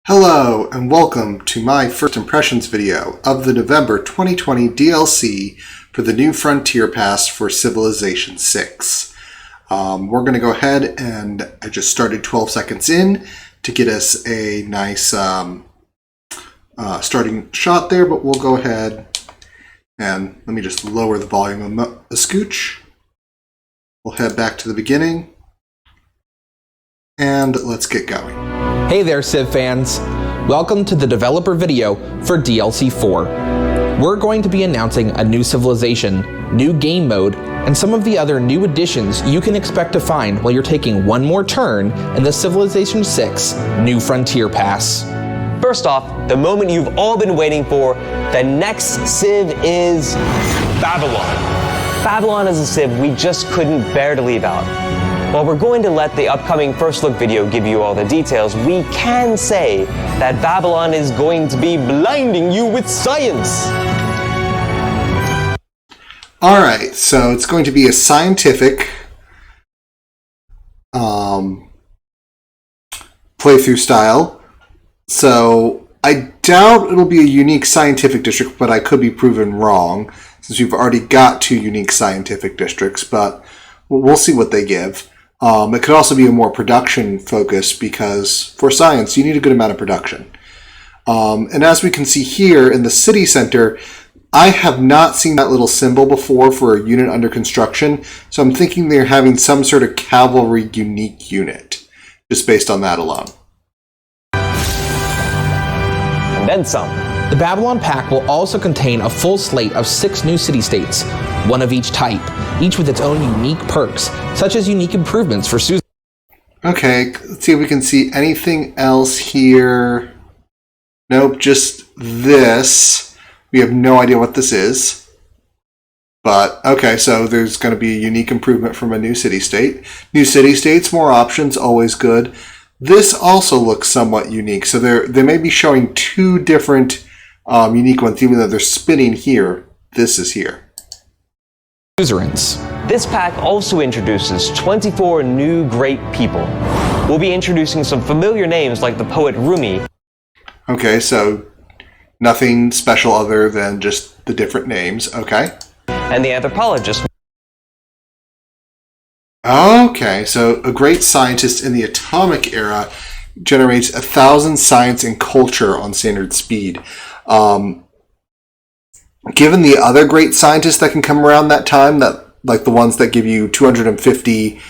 Hello and welcome to my first impressions video of the November 2020 DLC for the New Frontier Pass for Civilization 6. We're going to go ahead and I just started 12 seconds in to get us a nice starting shot there, but we'll go ahead and let me just lower the volume a scooch. We'll head back to the beginning and let's get going. Hey there, Civ fans! Welcome to the developer video for DLC 4. We're going to be announcing a new civilization, new game mode, and some of the other new additions you can expect to find while you're taking one more turn in the Civilization 6 New Frontier Pass. First off, the moment you've all been waiting for, the next Civ is Babylon. Babylon is a Civ we just couldn't bear to leave out. While we're going to let the upcoming first look video give you all the details, we can say that Babylon is going to be blinding you with science. Alright, so it's going to be a scientific playthrough style. So I doubt it'll be a unique scientific district, but I could be proven wrong since we've already got 2 unique scientific districts, but we'll see what they give. It could also be a more production focus because for science you need a good amount of production. And as we can see here in the city center, I have not seen that little symbol before for a unit under construction, so I'm thinking they're having some sort of cavalry unique unit, just based on that alone. And then some. The Babylon pack will also contain a full slate of 6 new city-states, one of each type, each with its own unique perks, such as unique improvements for Susan. Okay, let's see if we can see anything else here. Nope, just this. We have no idea what this is. But, okay, so there's going to be a unique improvement from a new city-state. New city-states, more options, always good. This also looks somewhat unique. So they may be showing 2 different unique ones, even though they're spinning here. This is here. Suzerains. This pack also introduces 24 new great people. We'll be introducing some familiar names like the poet Rumi. Okay, so nothing special other than just the different names, okay. And the anthropologist. Okay, so a great scientist in the atomic era generates 1,000 science and culture on standard speed. Given the other great scientists that can come around that time, that like the ones that give you 250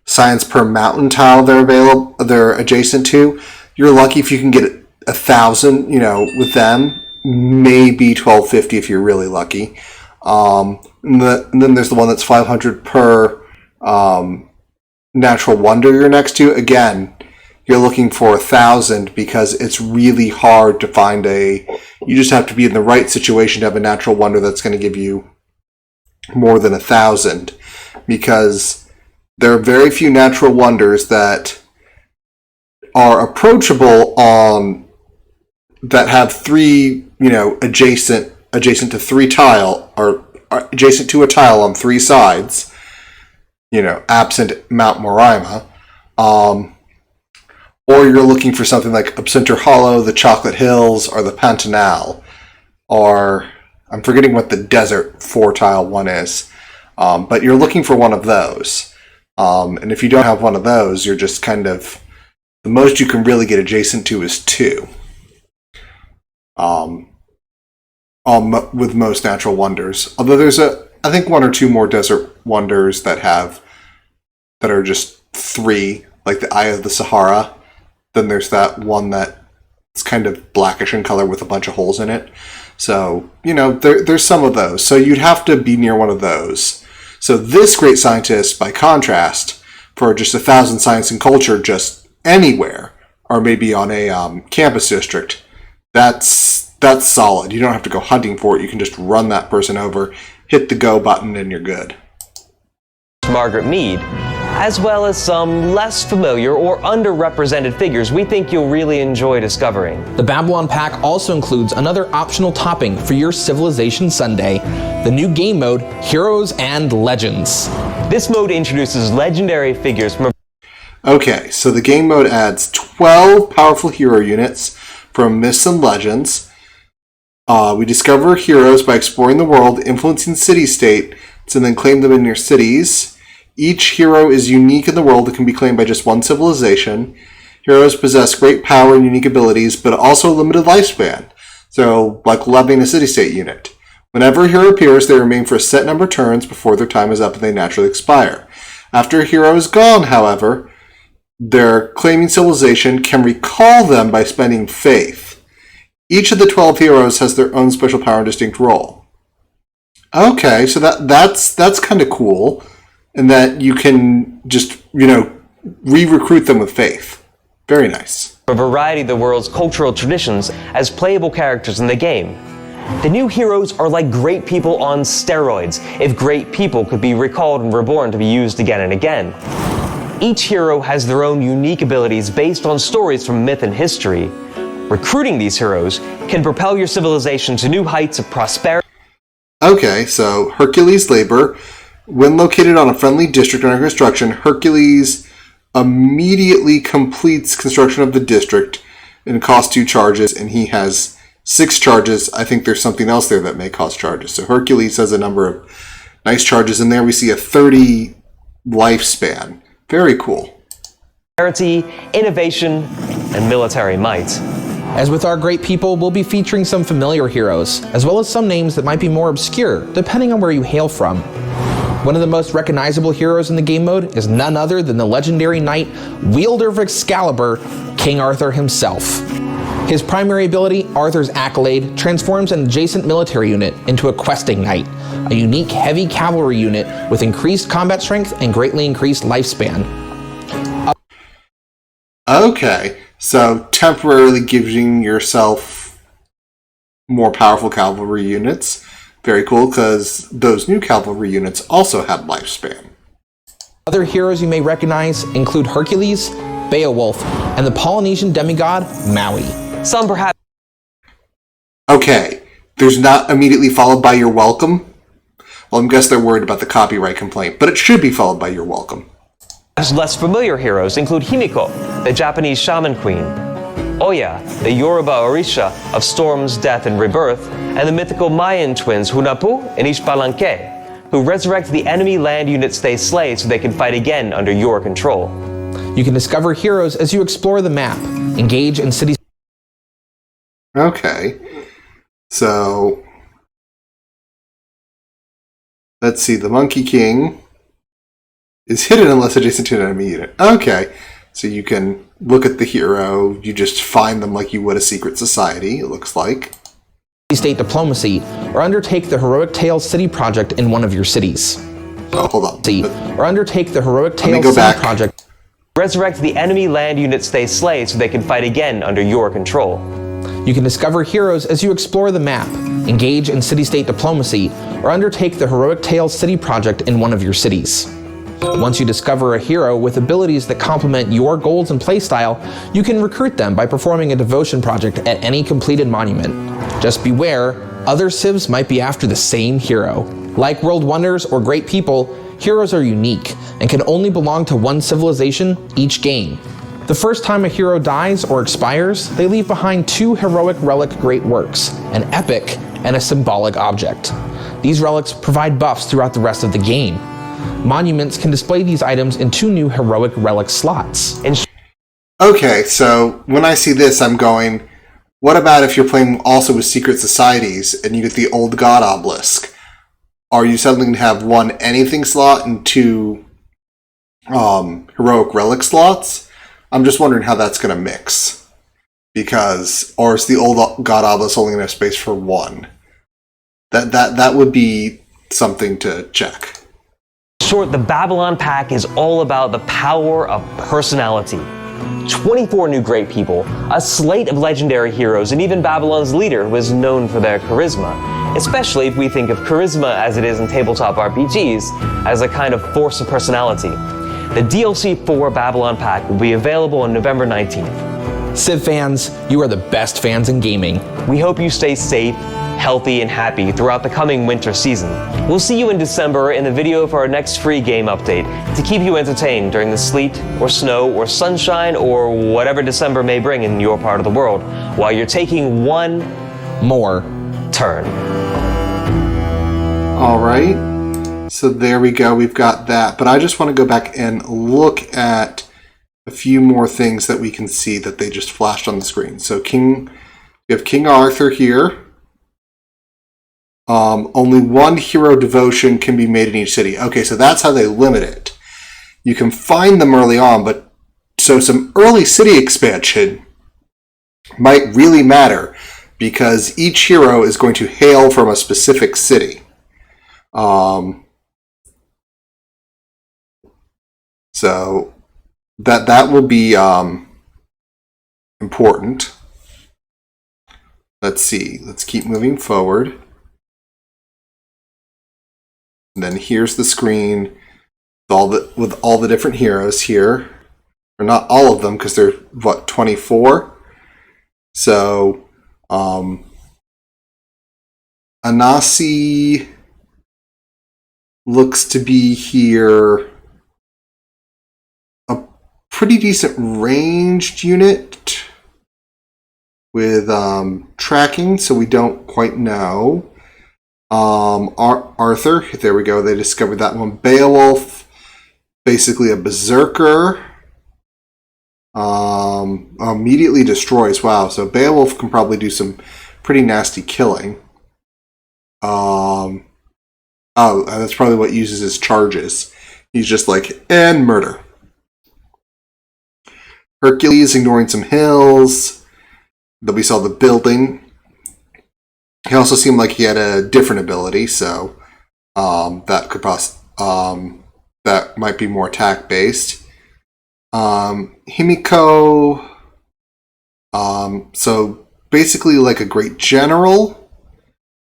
science per mountain tile they're adjacent to, you're lucky if you can get 1,000, with them. Maybe 1,250 if you're really lucky. And then there's the one that's 500 per natural wonder you're next to. Again, you're looking for 1,000 because it's really hard to find you just have to be in the right situation to have a natural wonder that's going to give you more than 1,000, because there are very few natural wonders that are approachable that have 3, adjacent to 3 tile, or adjacent to a tile on 3 sides, absent Mount Moraima. Or you're looking for something like Absinter Hollow, the Chocolate Hills, or the Pantanal. Or, I'm forgetting what the Desert 4-tile one is. But you're looking for one of those. And if you don't have one of those, you're just kind of... The most you can really get adjacent to is 2. With most natural wonders. Although there's I think 1 or 2 more desert wonders that are just 3, like the Eye of the Sahara. Then there's that one that's kind of blackish in color with a bunch of holes in it. So, there's some of those. So you'd have to be near one of those. So this great scientist, by contrast, for just 1,000 science and culture just anywhere, or maybe on a campus district, that's solid. You don't have to go hunting for it. You can just run that person over, hit the go button, and you're good. Margaret Mead, as well as some less familiar or underrepresented figures we think you'll really enjoy discovering. The Babylon pack also includes another optional topping for your Civilization Sunday, the new game mode, Heroes and Legends. This mode introduces legendary figures from... Okay, so the game mode adds 12 powerful hero units, from Myths and Legends. We discover heroes by exploring the world, influencing city-states, and then claim them in your cities. Each hero is unique in the world and can be claimed by just one civilization. Heroes possess great power and unique abilities, but also a limited lifespan. So, like levying a city-state unit. Whenever a hero appears, they remain for a set number of turns before their time is up and they naturally expire. After a hero is gone, however, their claiming civilization can recall them by spending faith. Each of the 12 heroes has their own special power and distinct role. Okay, so that's kind of cool, and that you can just, re-recruit them with faith. Very nice. A variety of the world's cultural traditions as playable characters in the game. The new heroes are like great people on steroids, if great people could be recalled and reborn to be used again and again. Each hero has their own unique abilities based on stories from myth and history. Recruiting these heroes can propel your civilization to new heights of prosperity. Okay, so Hercules Labor. When located on a friendly district under construction, Hercules immediately completes construction of the district and costs 2 charges, and he has 6 charges. I think there's something else there that may cost charges. So Hercules has a number of nice charges in there. We see a 30 lifespan. Very cool. Innovation, and military might. As with our great people, we'll be featuring some familiar heroes, as well as some names that might be more obscure, depending on where you hail from. One of the most recognizable heroes in the game mode is none other than the legendary knight, wielder of Excalibur, King Arthur himself. His primary ability, Arthur's Accolade, transforms an adjacent military unit into a questing knight, a unique heavy cavalry unit with increased combat strength and greatly increased lifespan. Okay, so temporarily giving yourself more powerful cavalry units. Very cool, because those new cavalry units also have lifespan. Other heroes you may recognize include Hercules, Beowulf, and the Polynesian demigod, Maui. Some perhaps. Okay, there's not immediately followed by you're welcome. Well, I guess they're worried about the copyright complaint, but it should be followed by you're welcome. Less familiar heroes include Himiko, the Japanese shaman queen, Oya, the Yoruba Orisha of storms, death, and rebirth, and the mythical Mayan twins Hunahpu and Ixbalanque, who resurrect the enemy land units they slay so they can fight again under your control. You can discover heroes as you explore the map, engage in cities. Okay, so let's see, the Monkey King is hidden unless adjacent to an enemy unit. Okay, so you can look at the hero, you just find them like you would a secret society, it looks like. State diplomacy, or undertake the Heroic Tales City project in one of your cities. Oh, hold on. Or undertake the Heroic Tales go City back. project. Resurrect the enemy land units they slay so they can fight again under your control. You can discover heroes as you explore the map, engage in city-state diplomacy, or undertake the Heroic Tales City project in one of your cities. Once you discover a hero with abilities that complement your goals and playstyle, you can recruit them by performing a devotion project at any completed monument. Just beware, other civs might be after the same hero. Like World Wonders or Great People, heroes are unique and can only belong to one civilization each game. The first time a hero dies or expires, they leave behind 2 heroic relic great works, an epic and a symbolic object. These relics provide buffs throughout the rest of the game. Monuments can display these items in 2 new heroic relic slots. Okay, so when I see this, I'm going, what about if you're playing also with secret societies and you get the old god obelisk? Are you suddenly going to have 1 anything slot and 2 heroic relic slots? I'm just wondering how that's going to mix. Or is the old god obelisk only going to have space for 1? That would be something to check. In short, the Babylon Pack is all about the power of personality. 24 new great people, a slate of legendary heroes, and even Babylon's leader who is known for their charisma, especially if we think of charisma as it is in tabletop RPGs as a kind of force of personality. The DLC for Babylon Pack will be available on November 19th. Civ fans, you are the best fans in gaming. We hope you stay safe, healthy, and happy throughout the coming winter season. We'll see you in December in the video for our next free game update to keep you entertained during the sleet or snow or sunshine or whatever December may bring in your part of the world while you're taking one More turn. All right, so there we go. We've got that, but I just want to go back and look at a few more things that we can see that they just flashed on the screen. So we have King Arthur here. Only one hero devotion can be made in each city. Okay, so that's how they limit it. You can find them early on, but so some early city expansion might really matter because each hero is going to hail from a specific city. So that will be important. Let's see. Let's keep moving forward. And then here's the screen with all the different heroes here. Or not all of them, because they're, 24? So, Anasi looks to be here. A pretty decent ranged unit with tracking, so we don't quite know. Arthur, there we go, they discovered that one. Beowulf, basically a berserker. Immediately destroys. Wow, so Beowulf can probably do some pretty nasty killing. Oh, that's probably what uses his charges. He's just like, and murder. Hercules ignoring some hills. Then we saw the building. He also seemed like he had a different ability, so that could that might be more attack based. Himiko, so basically like a great general.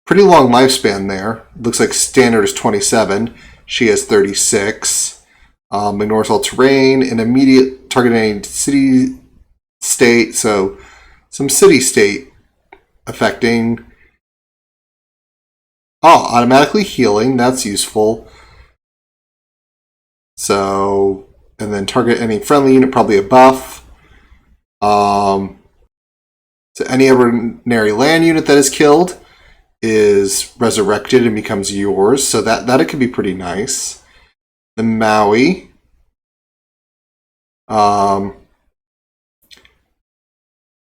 Pretty long lifespan there. Looks like standard is 27. She has 36. Ignores all terrain and immediate targeting city state. So some city state affecting. Oh, automatically healing. That's useful. So, and then target any friendly unit, probably a buff. So any ordinary land unit that is killed is resurrected and becomes yours. So that it could be pretty nice. The Maui.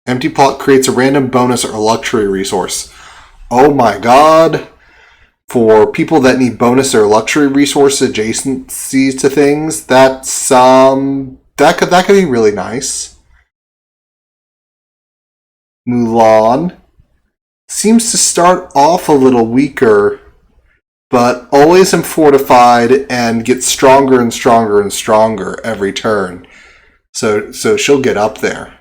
Empty plot creates a random bonus or luxury resource. Oh my god. For people that need bonus or luxury resource adjacencies to things, that's that could be really nice. Mulan seems to start off a little weaker, but always am fortified and gets stronger and stronger and stronger every turn. So she'll get up there,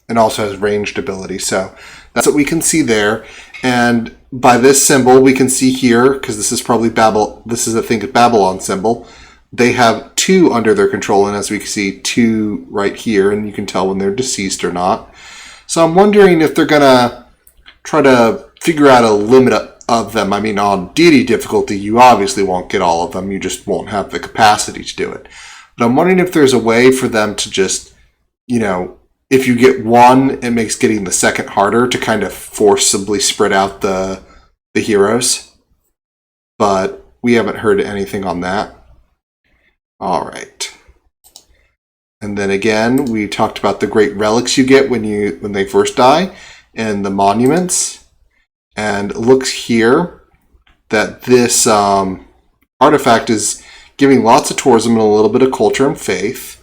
and also has ranged ability. So that's what we can see there. And by this symbol, we can see here, because this is probably this is, I think, a Babylon symbol. They have 2 under their control, and as we can see, 2 right here, and you can tell when they're deceased or not. So I'm wondering if they're going to try to figure out a limit of them. I mean, on deity difficulty, you obviously won't get all of them. You just won't have the capacity to do it. But I'm wondering if there's a way for them to just, if you get one, it makes getting the second harder to kind of forcibly spread out the heroes. But we haven't heard anything on that. All right. And then again, we talked about the great relics you get when they first die and the monuments. And it looks here that this artifact is giving lots of tourism and a little bit of culture and faith.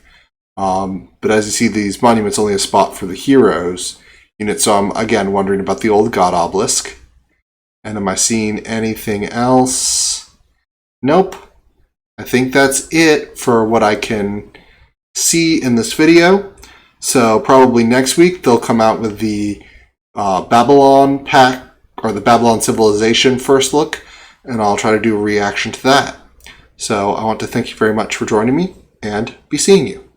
But as you see, these monuments only a spot for the heroes unit. So I'm again wondering about the old god obelisk. And am I seeing anything else? Nope. I think that's it for what I can see in this video. So probably next week they'll come out with the Babylon pack, or the Babylon Civilization first look, and I'll try to do a reaction to that. So I want to thank you very much for joining me, and be seeing you.